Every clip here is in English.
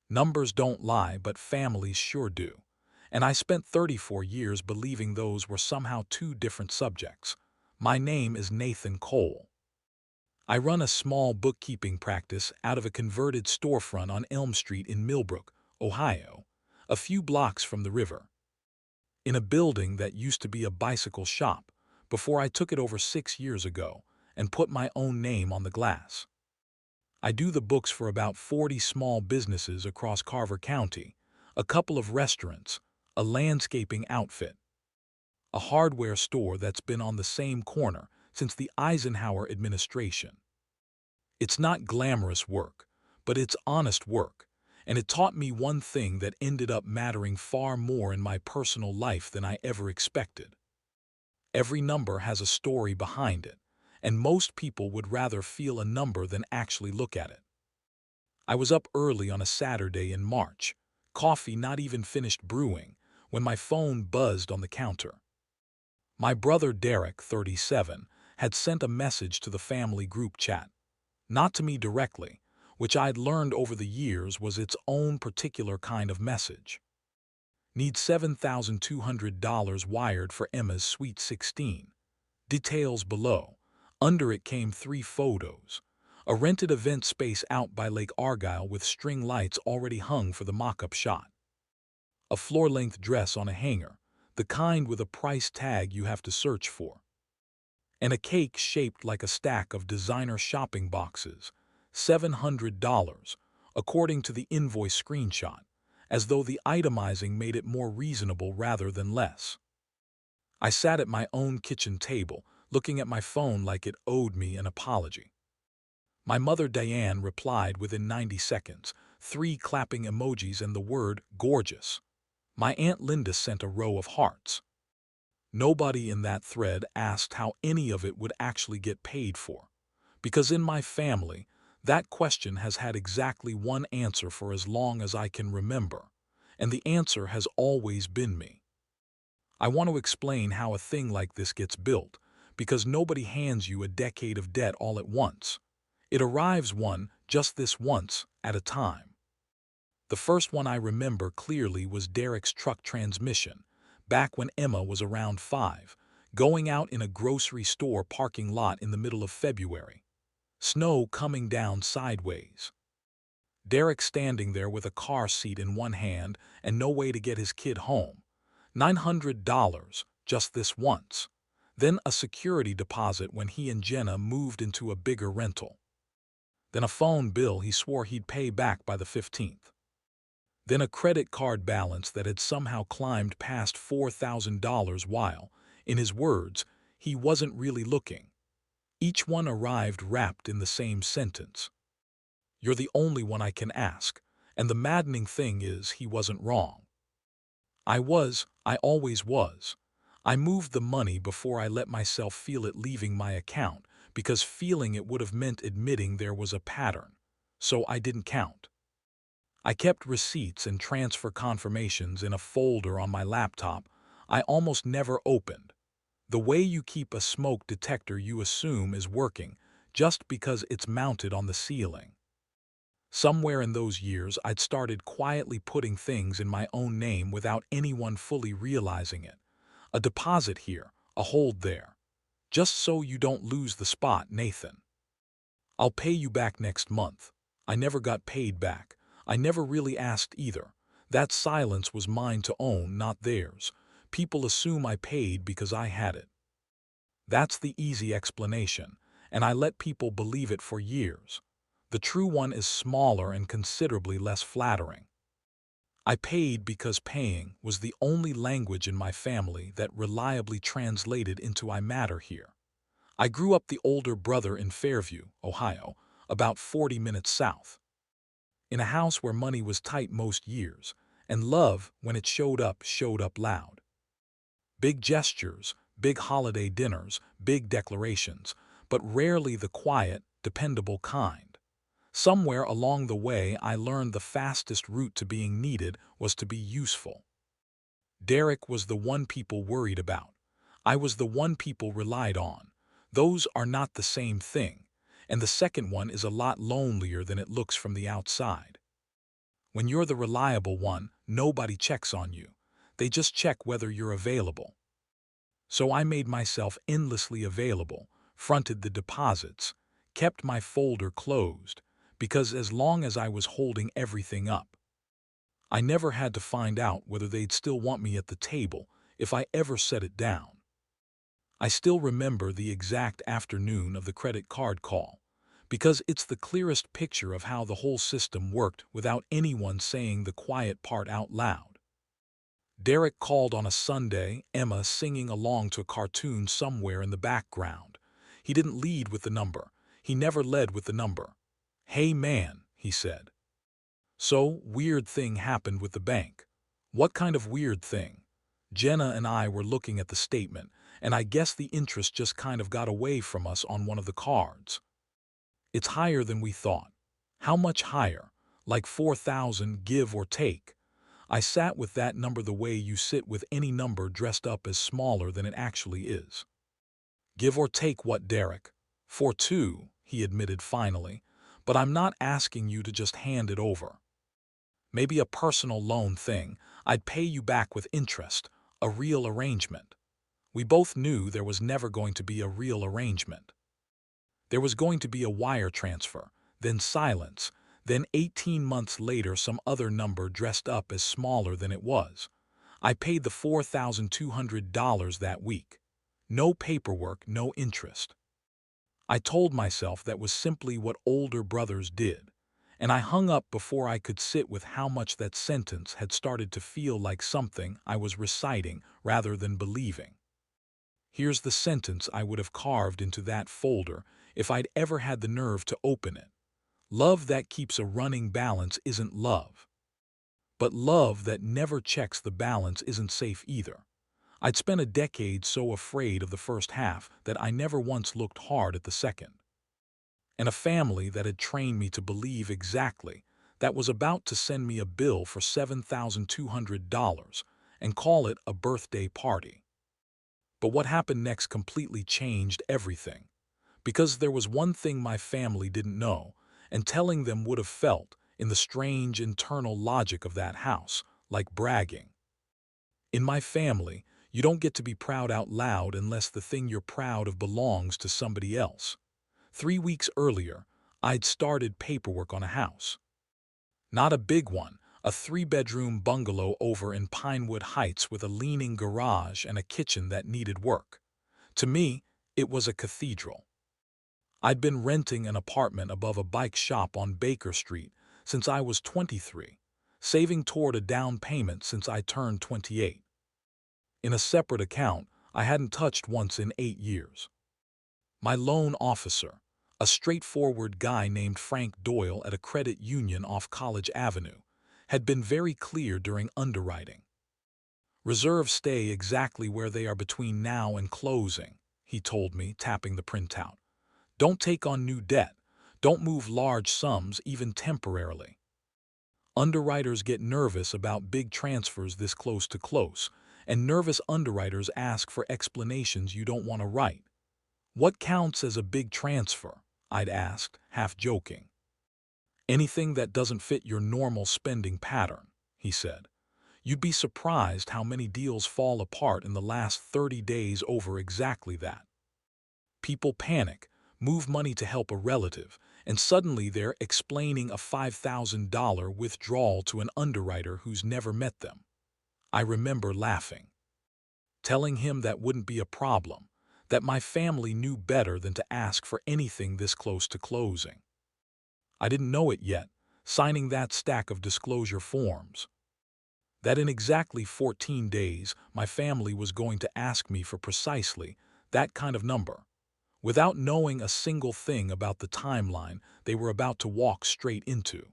Numbers don't lie, but families sure do. And I spent 34 years believing those were somehow two different subjects. My name is Nathan Cole. I run a small bookkeeping practice out of a converted storefront on Elm Street in Millbrook, Ohio, a few blocks from the river. In a building that used to be a bicycle shop before I took it over 6 years ago and put my own name on the glass. I do the books for about 40 small businesses across Carver County, a couple of restaurants, a landscaping outfit, a hardware store that's been on the same corner since the Eisenhower administration. It's not glamorous work, but it's honest work, and it taught me one thing that ended up mattering far more in my personal life than I ever expected. Every number has a story behind it, and most people would rather feel a number than actually look at it. I was up early on a Saturday in March, coffee not even finished brewing, when my phone buzzed on the counter. My brother Derek, 37, had sent a message to the family group chat, not to me directly, which I'd learned over the years was its own particular kind of message. Need $7,200 wired for Emma's Sweet 16. Details below. Under it came 3 photos. A rented event space out by Lake Argyle with string lights already hung for the mock-up shot. A floor-length dress on a hanger, the kind with a price tag you have to search for. And a cake shaped like a stack of designer shopping boxes, $700, according to the invoice screenshot, as though the itemizing made it more reasonable rather than less. I sat at my own kitchen table, looking at my phone like it owed me an apology. My mother Diane replied within 90 seconds, 3 clapping emojis and the word gorgeous. My Aunt Linda sent a row of hearts. Nobody in that thread asked how any of it would actually get paid for, because in my family, that question has had exactly one answer for as long as I can remember, and the answer has always been me. I want to explain how a thing like this gets built, because nobody hands you a decade of debt all at once. It arrives just this once, at a time. The first one I remember clearly was Derek's truck transmission, back when Emma was around 5, going out in a grocery store parking lot in the middle of February. Snow coming down sideways. Derek standing there with a car seat in one hand and no way to get his kid home. $900, just this once. Then a security deposit when he and Jenna moved into a bigger rental. Then a phone bill he swore he'd pay back by the 15th. Then a credit card balance that had somehow climbed past $4,000 while, in his words, he wasn't really looking. Each one arrived wrapped in the same sentence. You're the only one I can ask, and the maddening thing is he wasn't wrong. I always was. I moved the money before I let myself feel it leaving my account, because feeling it would have meant admitting there was a pattern, so I didn't count. I kept receipts and transfer confirmations in a folder on my laptop I almost never opened. The way you keep a smoke detector you assume is working just because it's mounted on the ceiling. Somewhere in those years I'd started quietly putting things in my own name without anyone fully realizing it. A deposit here, a hold there. Just so you don't lose the spot, Nathan. I'll pay you back next month. I never got paid back. I never really asked either. That silence was mine to own, not theirs. People assume I paid because I had it. That's the easy explanation, and I let people believe it for years. The true one is smaller and considerably less flattering. I paid because paying was the only language in my family that reliably translated into I matter here. I grew up the older brother in Fairview, Ohio, about 40 minutes south. In a house where money was tight most years, and love, when it showed up loud. Big gestures, big holiday dinners, big declarations, but rarely the quiet, dependable kind. Somewhere along the way I learned the fastest route to being needed was to be useful. Derek was the one people worried about. I was the one people relied on. Those are not the same thing, and the second one is a lot lonelier than it looks from the outside. When you're the reliable one, nobody checks on you. They just check whether you're available. So I made myself endlessly available, fronted the deposits, kept my folder closed, because as long as I was holding everything up, I never had to find out whether they'd still want me at the table if I ever set it down. I still remember the exact afternoon of the credit card call, because it's the clearest picture of how the whole system worked without anyone saying the quiet part out loud. Derek called on a Sunday, Emma singing along to a cartoon somewhere in the background. He didn't lead with the number. He never led with the number. "Hey man," he said. So, weird thing happened with the bank. What kind of weird thing? Jenna and I were looking at the statement, and I guess the interest just kind of got away from us on one of the cards. It's higher than we thought. How much higher? Like 4,000, give or take. I sat with that number the way you sit with any number dressed up as smaller than it actually is. Give or take what, Derek? 4,2, he admitted finally, but I'm not asking you to just hand it over. Maybe a personal loan thing. I'd pay you back with interest, a real arrangement. We both knew there was never going to be a real arrangement. There was going to be a wire transfer, then silence, then 18 months later some other number dressed up as smaller than it was. I paid the $4,200 that week. No paperwork, no interest. I told myself that was simply what older brothers did, and I hung up before I could sit with how much that sentence had started to feel like something I was reciting rather than believing. Here's the sentence I would have carved into that folder if I'd ever had the nerve to open it. Love that keeps a running balance isn't love. But love that never checks the balance isn't safe either. I'd spent a decade so afraid of the first half that I never once looked hard at the second. And a family that had trained me to believe exactly that was about to send me a bill for $7,200 and call it a birthday party. But what happened next completely changed everything. Because there was one thing my family didn't know, and telling them would have felt, in the strange internal logic of that house, like bragging. In my family, you don't get to be proud out loud unless the thing you're proud of belongs to somebody else. 3 weeks earlier, I'd started paperwork on a house. Not a big one, a 3-bedroom bungalow over in Pinewood Heights with a leaning garage and a kitchen that needed work. To me, it was a cathedral. I'd been renting an apartment above a bike shop on Baker Street since I was 23, saving toward a down payment since I turned 28. In a separate account I hadn't touched once in 8 years. My loan officer, a straightforward guy named Frank Doyle at a credit union off College Avenue, had been very clear during underwriting. Reserves stay exactly where they are between now and closing, he told me, tapping the printout. Don't take on new debt. Don't move large sums, even temporarily. Underwriters get nervous about big transfers this close to close, and nervous underwriters ask for explanations you don't want to write. What counts as a big transfer? I'd asked, half joking. Anything that doesn't fit your normal spending pattern, he said. You'd be surprised how many deals fall apart in the last 30 days over exactly that. People panic, move money to help a relative, and suddenly they're explaining a $5,000 withdrawal to an underwriter who's never met them. I remember laughing, telling him that wouldn't be a problem, that my family knew better than to ask for anything this close to closing. I didn't know it yet, signing that stack of disclosure forms, that in exactly 14 days my family was going to ask me for precisely that kind of number, without knowing a single thing about the timeline they were about to walk straight into.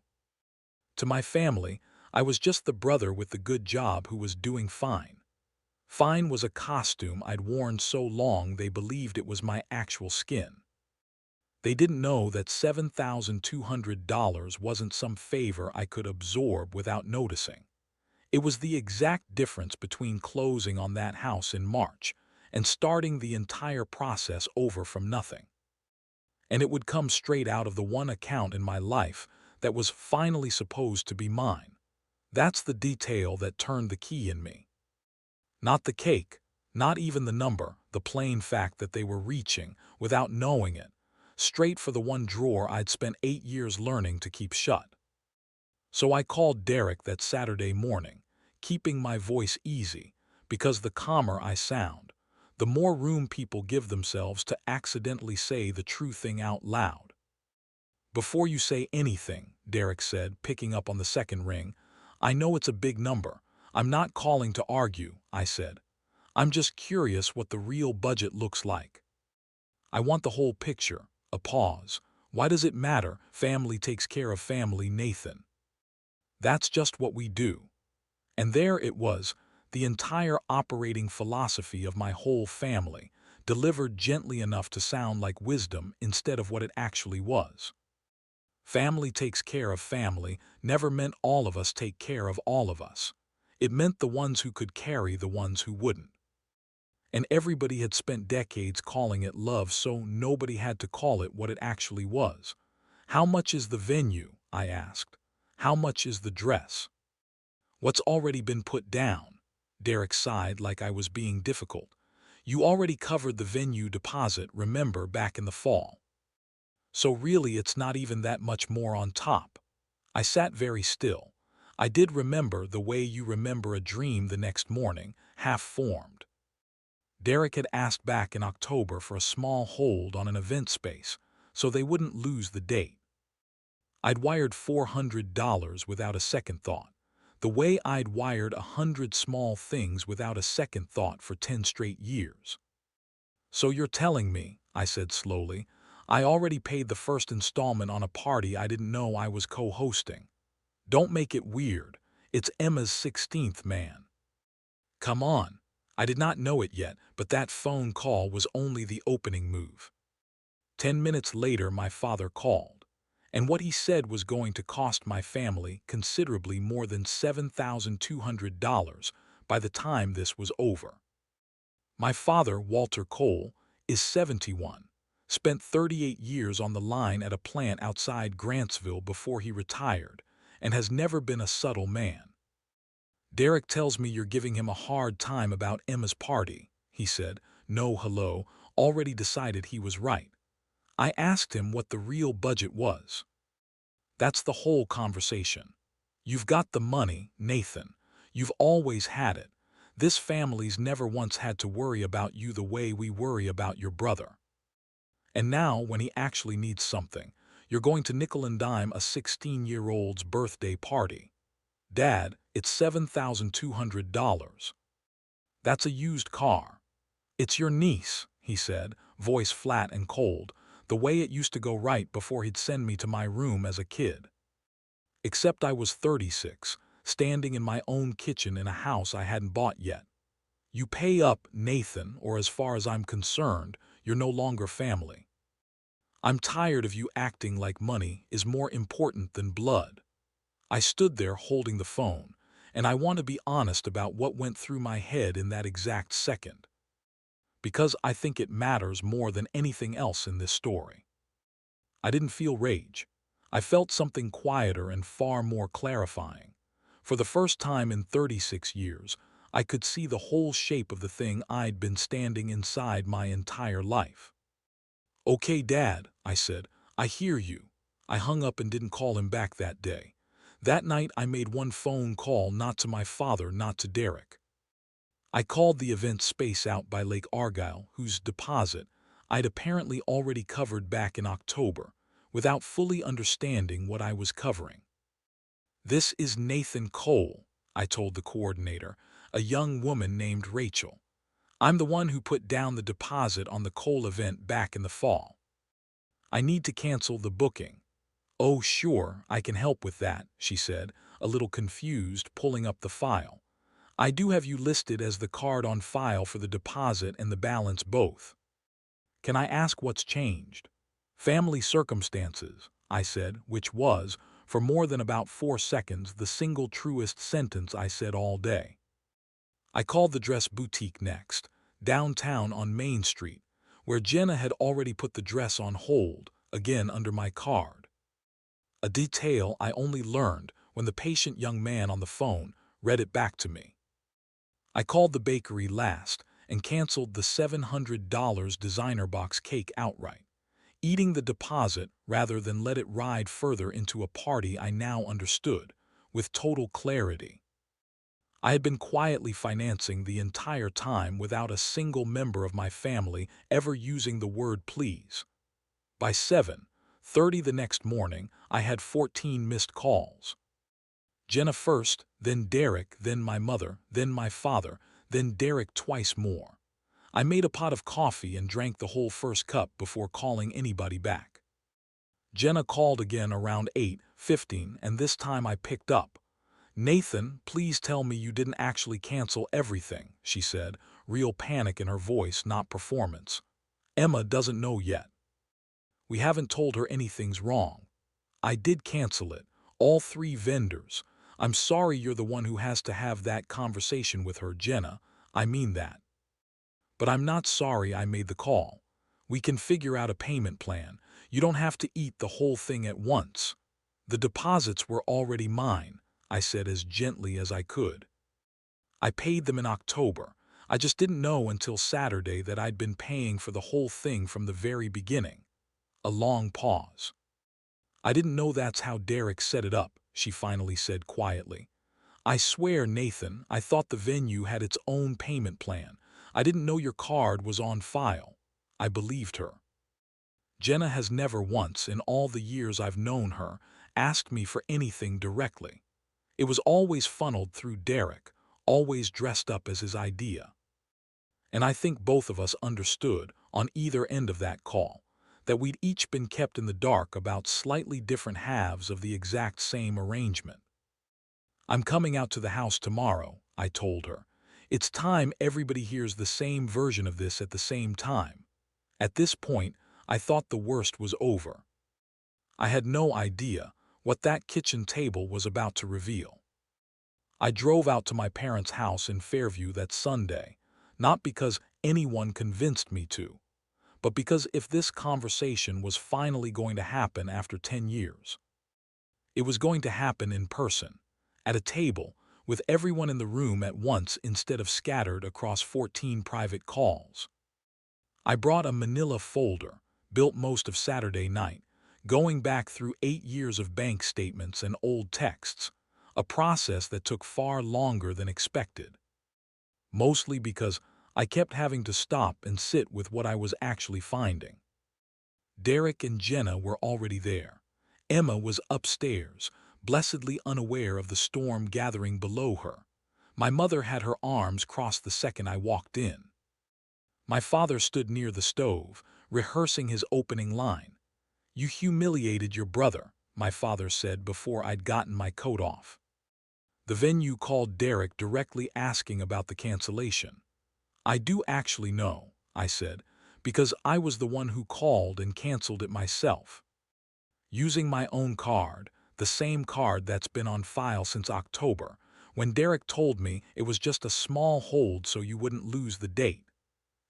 To my family, I was just the brother with the good job who was doing fine. Fine was a costume I'd worn so long they believed it was my actual skin. They didn't know that $7,200 wasn't some favor I could absorb without noticing. It was the exact difference between closing on that house in March and starting the entire process over from nothing. And it would come straight out of the one account in my life that was finally supposed to be mine. That's the detail that turned the key in me. Not the cake, not even the number, the plain fact that they were reaching, without knowing it, straight for the one drawer I'd spent 8 years learning to keep shut. So I called Derek that Saturday morning, keeping my voice easy, because the calmer I sound, the more room people give themselves to accidentally say the true thing out loud. "Before you say anything," Derek said, picking up on the second ring, "I know it's a big number. I'm not calling to argue," I said. "I'm just curious what the real budget looks like. I want the whole picture." A pause. "Why does it matter? Family takes care of family, Nathan. That's just what we do." And there it was, the entire operating philosophy of my whole family, delivered gently enough to sound like wisdom instead of what it actually was. Family takes care of family never meant all of us take care of all of us. It meant the ones who could carry the ones who wouldn't. And everybody had spent decades calling it love, so nobody had to call it what it actually was. "How much is the venue?" I asked. "How much is the dress?" "What's already been put down?" Derek sighed like I was being difficult. "You already covered the venue deposit, remember, back in the fall. So really it's not even that much more on top." I sat very still. I did remember the way you remember a dream the next morning, half-formed. Derek had asked back in October for a small hold on an event space, so they wouldn't lose the date. I'd wired $400 without a second thought, the way I'd wired 100 small things without a second thought for 10 straight years. "So you're telling me," I said slowly, "I already paid the first installment on a party I didn't know I was co-hosting. Don't make it weird. It's Emma's 16th, man. Come on." I did not know it yet, but that phone call was only the opening move. 10 minutes later my father called, and what he said was going to cost my family considerably more than $7,200 by the time this was over. My father, Walter Cole, is 71, spent 38 years on the line at a plant outside Grantsville before he retired, and has never been a subtle man. "Derek tells me you're giving him a hard time about Emma's party," he said. "No, hello, already decided he was right." I asked him what the real budget was. "That's the whole conversation. You've got the money, Nathan. You've always had it. This family's never once had to worry about you the way we worry about your brother. And now, when he actually needs something, you're going to nickel and dime a 16-year-old's birthday party. Dad, it's $7,200. That's a used car." "It's your niece," he said, voice flat and cold, the way it used to go right before he'd send me to my room as a kid. Except I was 36, standing in my own kitchen in a house I hadn't bought yet. "You pay up, Nathan, or as far as I'm concerned, you're no longer family. I'm tired of you acting like money is more important than blood." I stood there holding the phone, and I want to be honest about what went through my head in that exact second, because I think it matters more than anything else in this story. I didn't feel rage. I felt something quieter and far more clarifying. For the first time in 36 years, I could see the whole shape of the thing I'd been standing inside my entire life. "Okay, Dad," I said, "I hear you." I hung up and didn't call him back that day. That night I made one phone call, not to my father, not to Derek. I called the event space out by Lake Argyle, whose deposit I'd apparently already covered back in October, without fully understanding what I was covering. "This is Nathan Cole," I told the coordinator, a young woman named Rachel. "I'm the one who put down the deposit on the Cole event back in the fall. I need to cancel the booking." "Oh, sure, I can help with that," she said, a little confused, pulling up the file. "I do have you listed as the card on file for the deposit and the balance both. Can I ask what's changed?" "Family circumstances," I said, which was, for more than about 4 seconds, the single truest sentence I said all day. I called the dress boutique next, downtown on Main Street, where Jenna had already put the dress on hold, again under my card. a detail I only learned when the patient young man on the phone read it back to me. I called the bakery last and canceled the $700 designer box cake outright, eating the deposit rather than let it ride further into a party I now understood, with total clarity. I had been quietly financing the entire time without a single member of my family ever using the word please. By 7:30 the next morning, I had 14 missed calls. Jenna first, then Derek, then my mother, then my father, then Derek twice more. I made a pot of coffee and drank the whole first cup before calling anybody back. Jenna called again around 8:15, and this time I picked up. "Nathan, please tell me you didn't actually cancel everything," she said, real panic in her voice, not performance. "Emma doesn't know yet. We haven't told her anything's wrong. I did cancel it, all 3 vendors. I'm sorry you're the one who has to have that conversation with her, Jenna. I mean that. But I'm not sorry I made the call. We can figure out a payment plan. You don't have to eat the whole thing at once. The deposits were already mine," I said as gently as I could. "I paid them in October. I just didn't know until Saturday that I'd been paying for the whole thing from the very beginning." A long pause. "I didn't know that's how Derek set it up," she finally said quietly. "I swear, Nathan, I thought the venue had its own payment plan. I didn't know your card was on file." I believed her. Jenna has never once, in all the years I've known her, asked me for anything directly. It was always funneled through Derek, always dressed up as his idea. And I think both of us understood, on either end of that call, that we'd each been kept in the dark about slightly different halves of the exact same arrangement. "I'm coming out to the house tomorrow," I told her. "It's time everybody hears the same version of this at the same time." At this point, I thought the worst was over. I had no idea what that kitchen table was about to reveal. I drove out to my parents' house in Fairview that Sunday, not because anyone convinced me to, but because if this conversation was finally going to happen after 10 years, it was going to happen in person, at a table, with everyone in the room at once instead of scattered across 14 private calls. I brought a manila folder, built most of Saturday night, going back through 8 years of bank statements and old texts, a process that took far longer than expected. Mostly because I kept having to stop and sit with what I was actually finding. Derek and Jenna were already there. Emma was upstairs, blessedly unaware of the storm gathering below her. My mother had her arms crossed the second I walked in. My father stood near the stove, rehearsing his opening line. "You humiliated your brother," my father said before I'd gotten my coat off. The venue called Derek directly asking about the cancellation. "I do actually know," I said, "because I was the one who called and canceled it myself. Using my own card, the same card that's been on file since October, when Derek told me it was just a small hold so you wouldn't lose the date."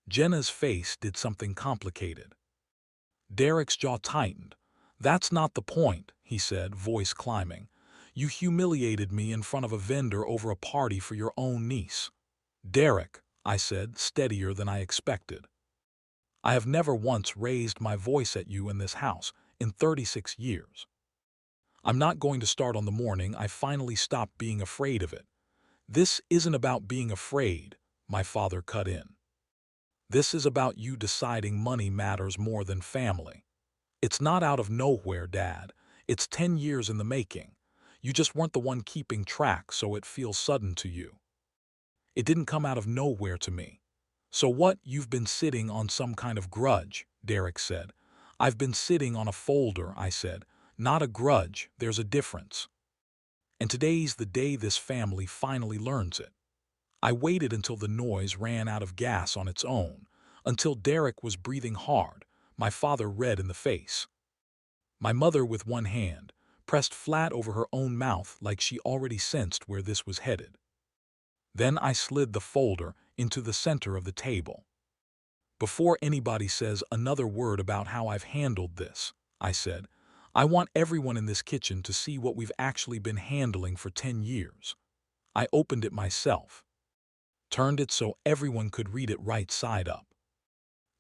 Jenna's face did something complicated. Derek's jaw tightened. "That's not the point," he said, voice climbing. "You humiliated me in front of a vendor over a party for your own niece." "Derek," I said, steadier than I expected, "I have never once raised my voice at you in this house in 36 years. I'm not going to start on the morning I finally stopped being afraid of it." "This isn't about being afraid," my father cut in. "This is about you deciding money matters more than family. It's not out of nowhere, Dad. It's 10 years in the making. You just weren't the one keeping track, so it feels sudden to you. It didn't come out of nowhere to me." "So what, you've been sitting on some kind of grudge," Derek said. "I've been sitting on a folder," I said. "Not a grudge, there's a difference. And today's the day this family finally learns it." I waited until the noise ran out of gas on its own, until Derek was breathing hard, my father red in the face. My mother, with one hand, pressed flat over her own mouth like she already sensed where this was headed. Then I slid the folder into the center of the table. "Before anybody says another word about how I've handled this," I said, I want everyone in this kitchen to see what we've actually been handling for 10 years. I opened it myself, turned it so everyone could read it right side up.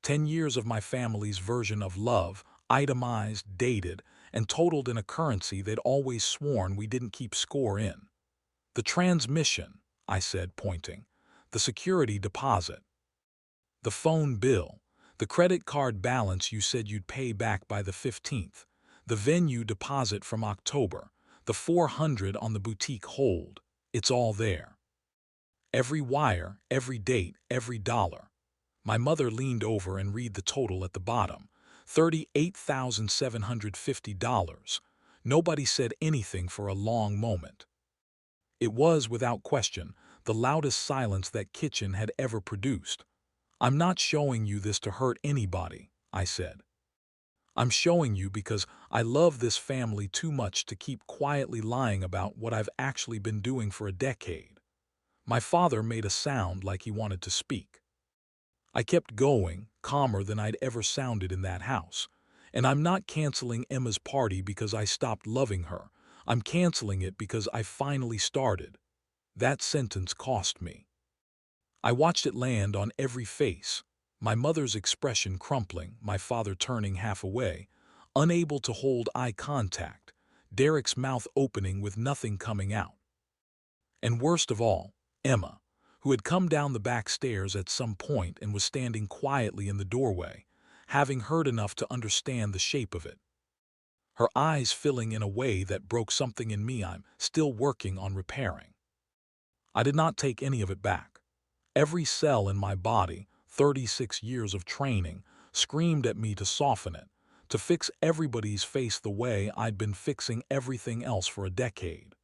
10 years of my family's version of love, itemized, dated, and totaled in a currency they'd always sworn we didn't keep score in. The transmission, I said, pointing. The security deposit. The phone bill. The credit card balance you said you'd pay back by the 15th. The venue deposit from October. The 400 on the boutique hold. It's all there. Every wire, every date, every dollar. My mother leaned over and read the total at the bottom. $38,750. Nobody said anything for a long moment. It was, without question, the loudest silence that kitchen had ever produced. I'm not showing you this to hurt anybody, I said. I'm showing you because I love this family too much to keep quietly lying about what I've actually been doing for a decade. My father made a sound like he wanted to speak. I kept going, calmer than I'd ever sounded in that house. And I'm not canceling Emma's party because I stopped loving her. I'm canceling it because I finally started. That sentence cost me. I watched it land on every face, my mother's expression crumpling, my father turning half away, unable to hold eye contact, Derek's mouth opening with nothing coming out. And worst of all, Emma, who had come down the back stairs at some point and was standing quietly in the doorway, having heard enough to understand the shape of it. Her eyes filling in a way that broke something in me I'm still working on repairing. I did not take any of it back. Every cell in my body, 36 years of training, screamed at me to soften it, to fix everybody's face the way I'd been fixing everything else for a decade.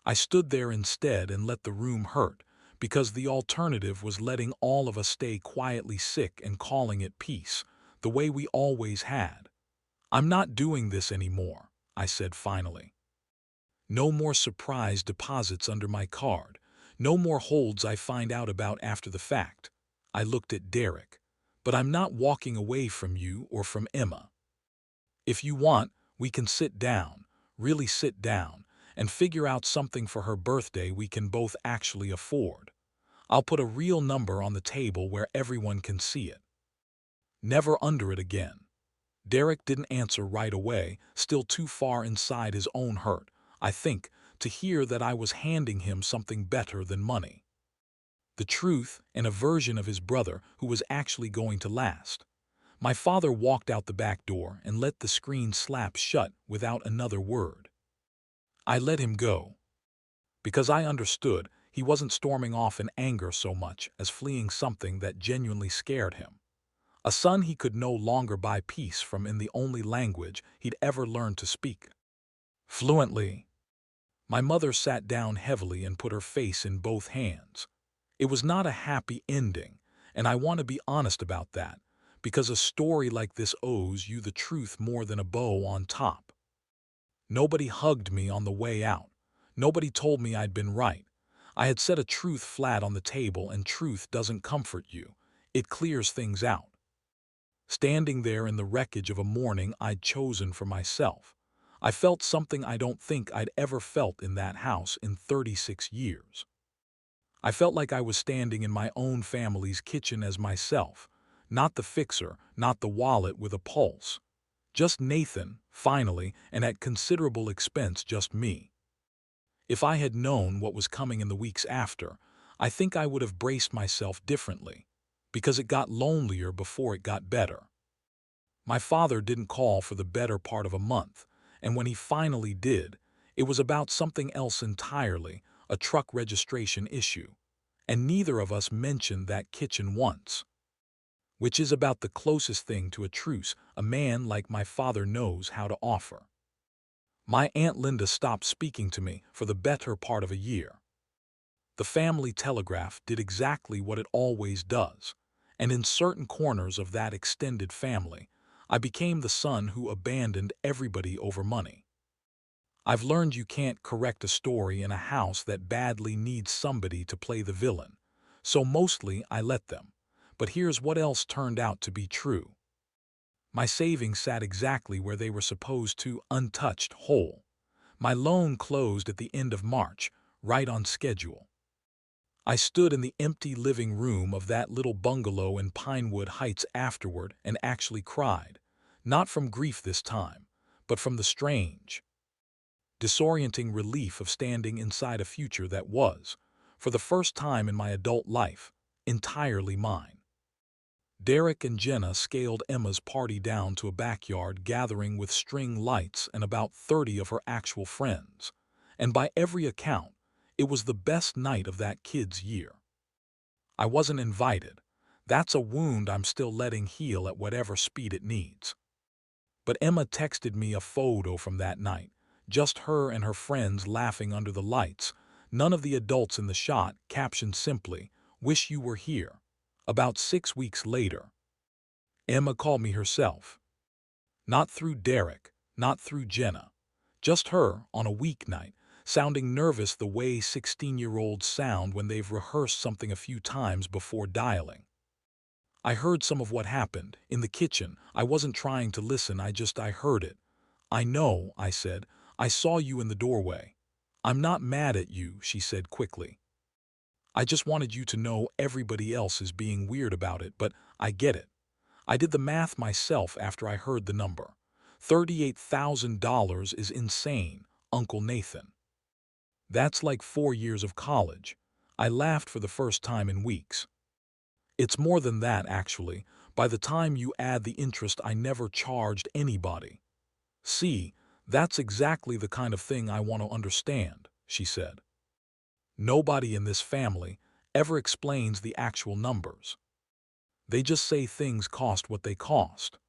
I stood there instead and let the room hurt, because the alternative was letting all of us stay quietly sick and calling it peace, the way we always had. I'm not doing this anymore, I said finally. No more surprise deposits under my card. No more holds I find out about after the fact. I looked at Derek. But I'm not walking away from you or from Emma. If you want, we can sit down, really sit down, and figure out something for her birthday we can both actually afford. I'll put a real number on the table where everyone can see it. Never under it again. Derek didn't answer right away, still too far inside his own hurt, I think, to hear that I was handing him something better than money. The truth and a version of his brother who was actually going to last. My father walked out the back door and let the screen slap shut without another word. I let him go. Because I understood he wasn't storming off in anger so much as fleeing something that genuinely scared him. A son he could no longer buy peace from in the only language he'd ever learned to speak fluently. My mother sat down heavily and put her face in both hands. It was not a happy ending, and I want to be honest about that, because a story like this owes you the truth more than a bow on top. Nobody hugged me on the way out. Nobody told me I'd been right. I had set a truth flat on the table, and truth doesn't comfort you. It clears things out. Standing there in the wreckage of a morning I'd chosen for myself, I felt something I don't think I'd ever felt in that house in 36 years. I felt like I was standing in my own family's kitchen as myself, not the fixer, not the wallet with a pulse. Just Nathan, finally, and at considerable expense just me. If I had known what was coming in the weeks after, I think I would have braced myself differently, because it got lonelier before it got better. My father didn't call for the better part of a month, and when he finally did, it was about something else entirely, a truck registration issue, and neither of us mentioned that kitchen once. Which is about the closest thing to a truce a man like my father knows how to offer. My Aunt Linda stopped speaking to me for the better part of a year. The family telegraph did exactly what it always does, and in certain corners of that extended family, I became the son who abandoned everybody over money. I've learned you can't correct a story in a house that badly needs somebody to play the villain, so mostly I let them. But here's what else turned out to be true. My savings sat exactly where they were supposed to, untouched, whole. My loan closed at the end of March, right on schedule. I stood in the empty living room of that little bungalow in Pinewood Heights afterward and actually cried, not from grief this time, but from the strange, disorienting relief of standing inside a future that was, for the first time in my adult life, entirely mine. Derek and Jenna scaled Emma's party down to a backyard gathering with string lights and about 30 of her actual friends, and by every account, it was the best night of that kid's year. I wasn't invited. That's a wound I'm still letting heal at whatever speed it needs. But Emma texted me a photo from that night, just her and her friends laughing under the lights, none of the adults in the shot, captioned simply, "Wish you were here." About 6 weeks later, Emma called me herself. Not through Derek, not through Jenna. Just her, on a weeknight, sounding nervous the way 16-year-olds sound when they've rehearsed something a few times before dialing. I heard some of what happened, in the kitchen. I wasn't trying to listen, I heard it. "I know," I said. "I saw you in the doorway." "I'm not mad at you," she said quickly. "I just wanted you to know everybody else is being weird about it, but I get it." I did the math myself after I heard the number. $38,000 is insane, Uncle Nathan. That's like 4 years of college. I laughed for the first time in weeks. It's more than that, actually, by the time you add the interest I never charged anybody. "See, that's exactly the kind of thing I want to understand," she said. "Nobody in this family ever explains the actual numbers. They just say things cost what they cost."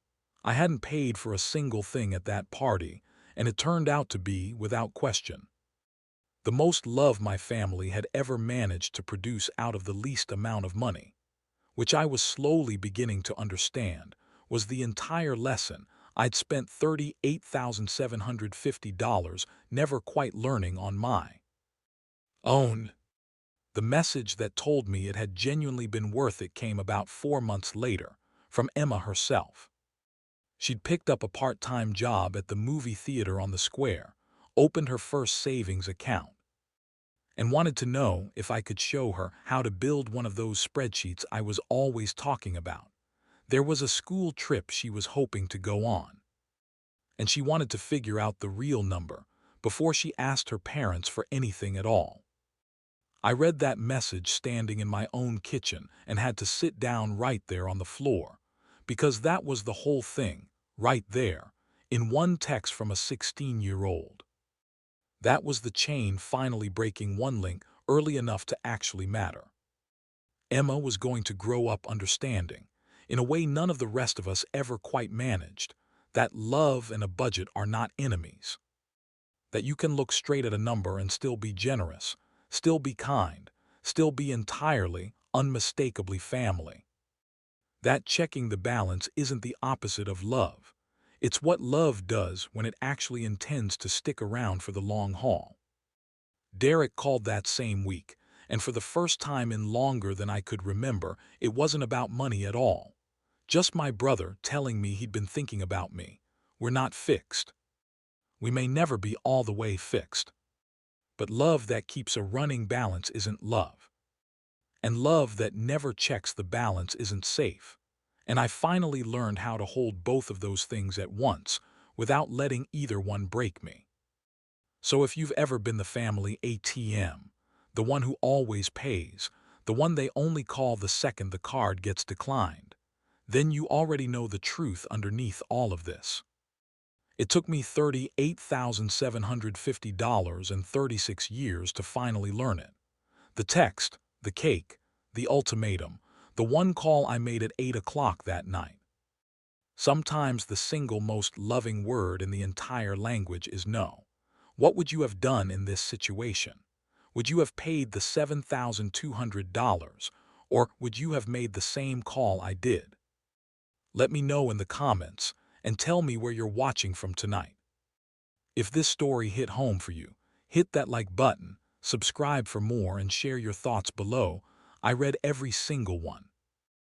I hadn't paid for a single thing at that party, and it turned out to be, without question, the most love my family had ever managed to produce out of the least amount of money, which I was slowly beginning to understand was the entire lesson I'd spent $38,750 never quite learning on my own. The message that told me it had genuinely been worth it came about 4 months later, from Emma herself. She'd picked up a part-time job at the movie theater on the square, opened her first savings account, and wanted to know if I could show her how to build one of those spreadsheets I was always talking about. There was a school trip she was hoping to go on, and she wanted to figure out the real number before she asked her parents for anything at all. I read that message standing in my own kitchen and had to sit down right there on the floor, because that was the whole thing, right there, in one text from a 16-year-old. That was the chain finally breaking one link early enough to actually matter. Emma was going to grow up understanding, in a way none of the rest of us ever quite managed, that love and a budget are not enemies. That you can look straight at a number and still be generous, still be kind, still be entirely, unmistakably family. That checking the balance isn't the opposite of love. It's what love does when it actually intends to stick around for the long haul. Derek called that same week, and for the first time in longer than I could remember, it wasn't about money at all. Just my brother telling me he'd been thinking about me. We're not fixed. We may never be all the way fixed. But love that keeps a running balance isn't love. And love that never checks the balance isn't safe. And I finally learned how to hold both of those things at once without letting either one break me. So if you've ever been the family ATM, the one who always pays, the one they only call the second the card gets declined, then you already know the truth underneath all of this. It took me $38,750 and 36 years to finally learn it. The text, the cake, the ultimatum, the one call I made at 8 o'clock that night. Sometimes the single most loving word in the entire language is no. What would you have done in this situation? Would you have paid the $7,200, or would you have made the same call I did? Let me know in the comments, and tell me where you're watching from tonight. If this story hit home for you, hit that like button, subscribe for more, and share your thoughts below. I read every single one.